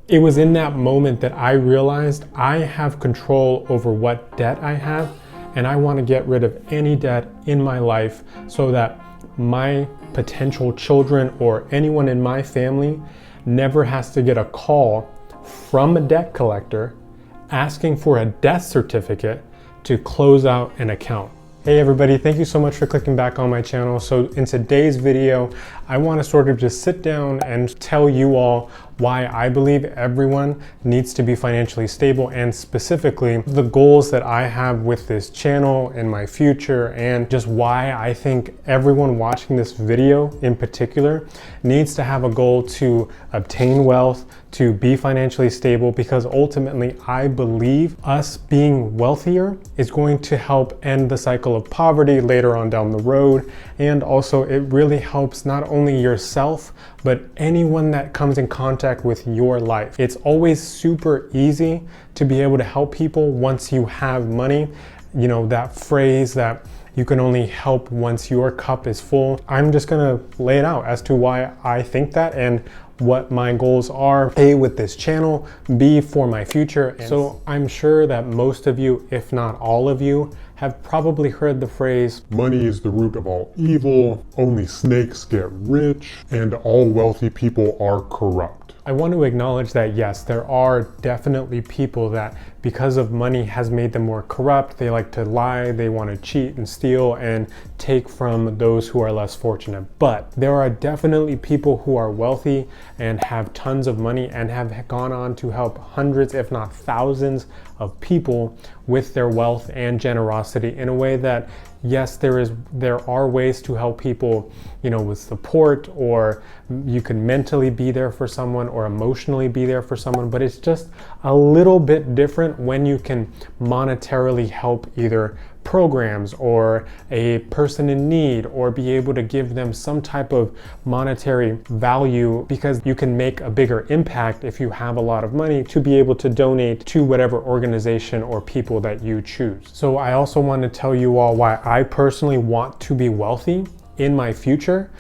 It was in that moment that I realized I have control over what debt I have, and I want to get rid of any debt in my life so that my potential children or anyone in my family never has to get a call from a debt collector asking for a death certificate to close out an account. Hey everybody, thank you so much for clicking back on my channel. So in today's video, I want to sort of just sit down and tell you all why I believe everyone needs to be financially stable, and specifically the goals that I have with this channel in my future, and just why I think everyone watching this video in particular needs to have a goal to obtain wealth, to be financially stable, because ultimately I believe us being wealthier is going to help end the cycle of poverty later on down the road. And also it really helps not only yourself, but anyone that comes in contact with your life. It's always super easy to be able to help people once you have money. You know, that phrase that you can only help once your cup is full. I'm just gonna lay it out as to why I think that and what my goals are, A, with this channel, B, for my future. So I'm sure that most of you, if not all of you, have probably heard the phrase, money is the root of all evil, only snakes get rich, and all wealthy people are corrupt. I want to acknowledge that yes, there are definitely people that because of money has made them more corrupt. They like to lie, they want to cheat and steal and take from those who are less fortunate. But there are definitely people who are wealthy and have tons of money and have gone on to help hundreds, if not thousands, of people with their wealth and generosity in a way that, yes, there are ways to help people, you know, with support, or you can mentally be there for someone or emotionally be there for someone, but it's just a little bit different when you can monetarily help either programs or a person in need, or be able to give them some type of monetary value, because you can make a bigger impact if you have a lot of money to be able to donate to whatever organization or people that you choose. So I also want to tell you all why I personally want to be wealthy in my future,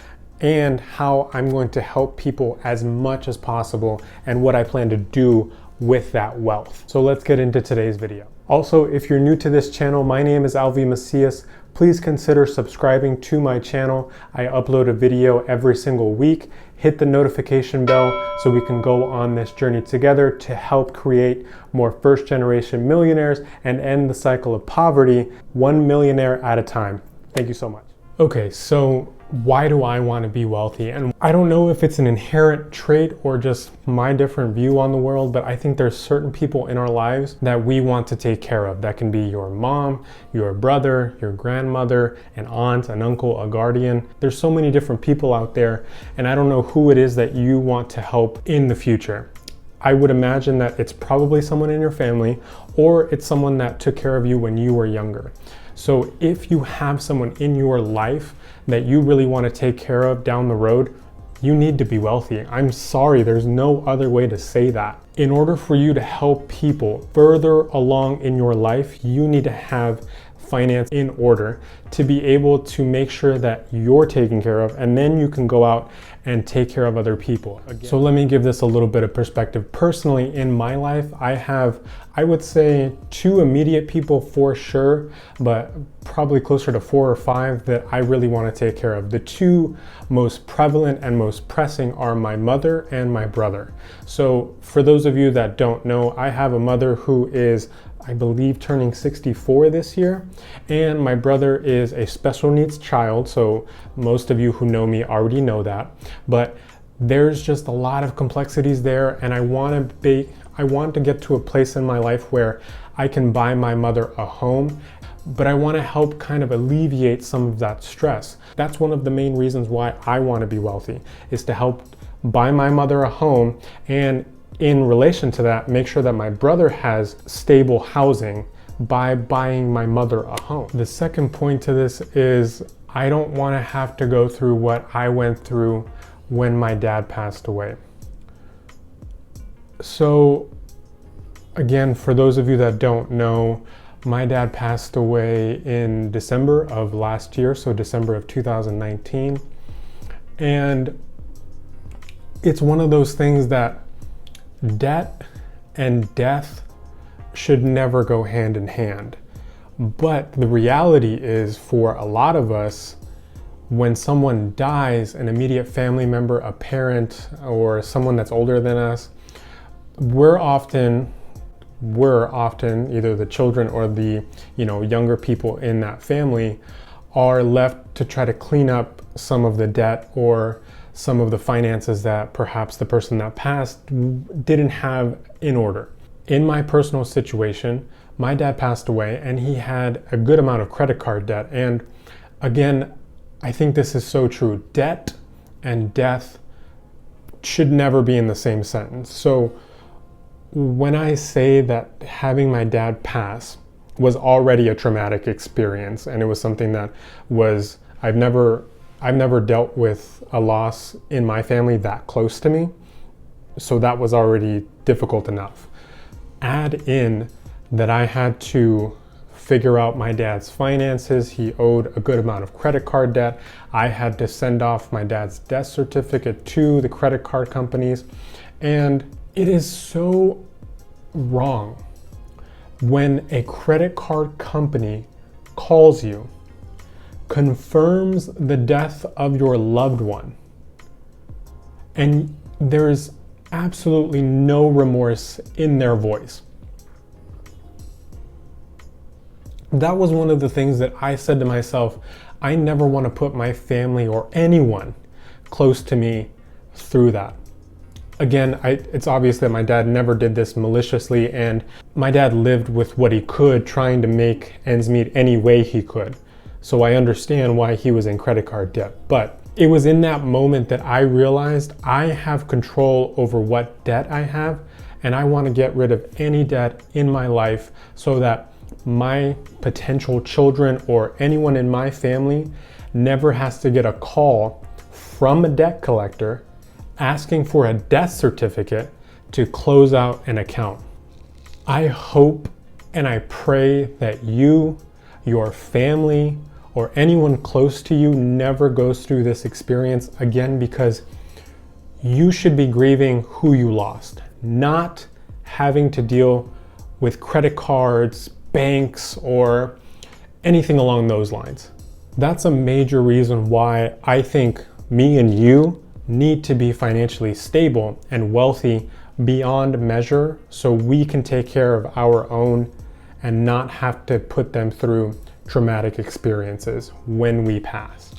and how I'm going to help people as much as possible, and what I plan to do with that wealth. So let's get into today's video. Also, if you're new to this channel, my name is Alvy Macias. Please consider subscribing to my channel. I upload a video every single week. Hit the notification bell so we can go on this journey together to help create more first-generation millionaires and end the cycle of poverty, one millionaire at a time. Thank you so much. Okay, so why do I want to be wealthy? And I don't know if it's an inherent trait or just my different view on the world, but I think there's certain people in our lives that we want to take care of. That can be your mom, your brother, your grandmother, an aunt, an uncle, a guardian. There's so many different people out there, and I don't know who it is that you want to help in the future. I would imagine that it's probably someone in your family, or it's someone that took care of you when you were younger. So if you have someone in your life that you really want to take care of down the road, you need to be wealthy. I'm sorry, there's no other way to say that. In order for you to help people further along in your life, you need to have finance in order to be able to make sure that you're taken care of, and then you can go out and take care of other people. So let me give this a little bit of perspective. Personally, in my life, I have, I would say, 2 immediate people for sure, but probably closer to 4 or 5 that I really want to take care of. The 2 most prevalent and most pressing are my mother and my brother. So for those of you that don't know, I have a mother who is, I believe, turning 64 this year, and my brother is a special needs child. So most of you who know me already know that, but there's just a lot of complexities there, and I want to get to a place in my life where I can buy my mother a home, but I want to help kind of alleviate some of that stress. That's one of the main reasons why I want to be wealthy, is to help buy my mother a home, and in relation to that, make sure that my brother has stable housing by buying my mother a home. The second point to this is I don't want to have to go through what I went through when my dad passed away. So again, for those of you that don't know, my dad passed away in December of last year, so December of 2019. And it's one of those things that Debt and death should never go hand in hand. But the reality is, for a lot of us, when someone dies, an immediate family member, a parent, or someone that's older than us, we're often either the children or the younger people in that family are left to try to clean up some of the debt or some of the finances that perhaps the person that passed didn't have in order. In my personal situation, my dad passed away and he had a good amount of credit card debt. And again, I think this is so true. Debt and death should never be in the same sentence. So when I say that having my dad pass was already a traumatic experience, and it was something that was, I've never dealt with a loss in my family that close to me. So that was already difficult enough. Add in that I had to figure out my dad's finances. He owed a good amount of credit card debt. I had to send off my dad's death certificate to the credit card companies. And it is so wrong when a credit card company calls you, confirms the death of your loved one, and there's absolutely no remorse in their voice. That was one of the things that I said to myself, I never want to put my family or anyone close to me through that. Again, it's obvious that my dad never did this maliciously, and my dad lived with what he could, trying to make ends meet any way he could. So I understand why he was in credit card debt. But it was in that moment that I realized I have control over what debt I have, and I want to get rid of any debt in my life so that my potential children or anyone in my family never has to get a call from a debt collector asking for a death certificate to close out an account. I hope and I pray that you, your family, or anyone close to you never goes through this experience again, because you should be grieving who you lost, not having to deal with credit cards, banks, or anything along those lines. That's a major reason why I think me and you need to be financially stable and wealthy beyond measure so we can take care of our own and not have to put them through traumatic experiences when we pass.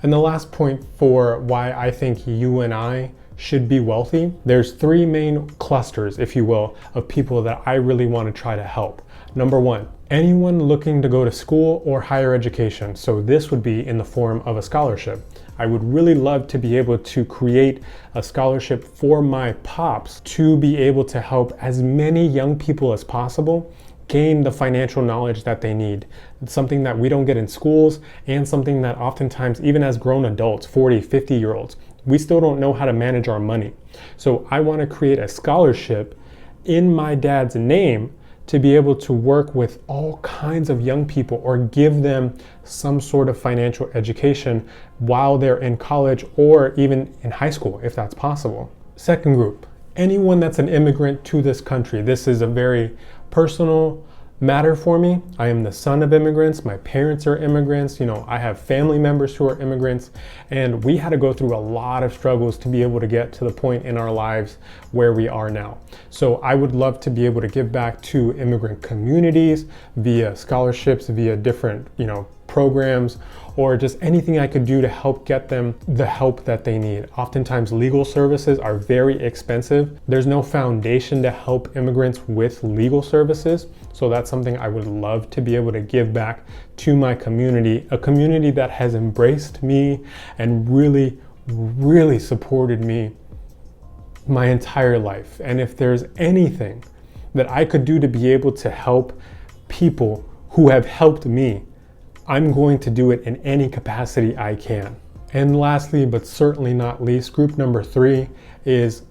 And the last point for why I think you and I should be wealthy, there's three main clusters, if you will, of people that I really want to try to help. Number one, anyone looking to go to school or higher education. So this would be in the form of a scholarship. I would really love to be able to create a scholarship for my pops to be able to help as many young people as possible gain the financial knowledge that they need. It's something that we don't get in schools, and something that oftentimes, even as grown adults, 40, 50-year-olds, we still don't know how to manage our money. So I want to create a scholarship in my dad's name to be able to work with all kinds of young people or give them some sort of financial education while they're in college or even in high school, if that's possible. Second group, anyone that's an immigrant to this country. This is a very personal matter for me. I am the son of immigrants. My parents are immigrants. I have family members who are immigrants, and we had to go through a lot of struggles to be able to get to the point in our lives where we are now. So I would love to be able to give back to immigrant communities via scholarships, via different, programs, or just anything I could do to help get them the help that they need. Oftentimes legal services are very expensive. There's no foundation to help immigrants with legal services. So that's something I would love to be able to give back to my community, a community that has embraced me and really, really supported me my entire life. And if there's anything that I could do to be able to help people who have helped me, I'm going to do it in any capacity I can. And lastly, but certainly not least, group number 3 is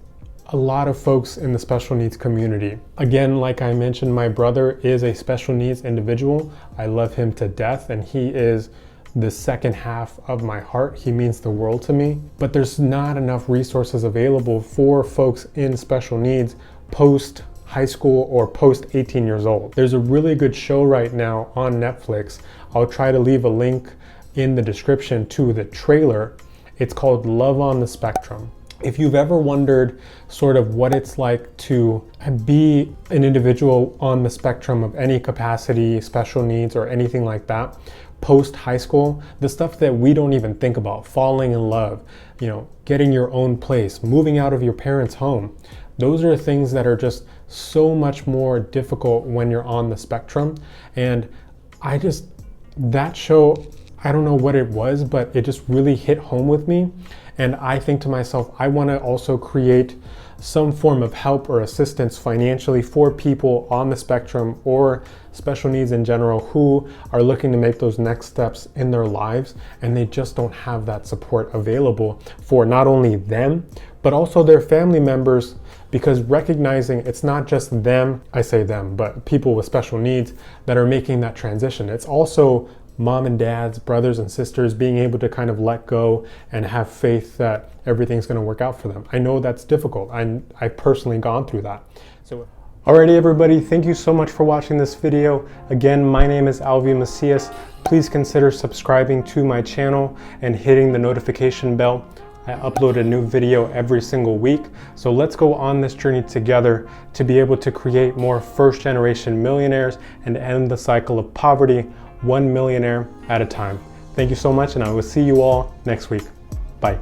a lot of folks in the special needs community. Again, like I mentioned, my brother is a special needs individual. I love him to death, and he is the second half of my heart. He means the world to me, but there's not enough resources available for folks in special needs post high school or post 18 years old. There's a really good show right now on Netflix. I'll try to leave a link in the description to the trailer. It's called Love on the Spectrum. If you've ever wondered sort of what it's like to be an individual on the spectrum of any capacity, special needs, or anything like that, post high school, the stuff that we don't even think about, falling in love, getting your own place, moving out of your parents' home, those are things that are just so much more difficult when you're on the spectrum. And that show, I don't know what it was, but it just really hit home with me. And I think to myself, I want to also create some form of help or assistance financially for people on the spectrum or special needs in general who are looking to make those next steps in their lives, and they just don't have that support available for not only them, but also their family members, because recognizing it's not just them, I say them, but people with special needs that are making that transition. It's also mom and dads, brothers and sisters being able to kind of let go and have faith that everything's going to work out for them. I know that's difficult. I've personally gone through that. So, alrighty everybody, thank you so much for watching this video. Again, my name is Alvy Macias. Please consider subscribing to my channel and hitting the notification bell. I upload a new video every single week. So let's go on this journey together to be able to create more first-generation millionaires and end the cycle of poverty, one millionaire at a time. Thank you so much, and I will see you all next week. Bye.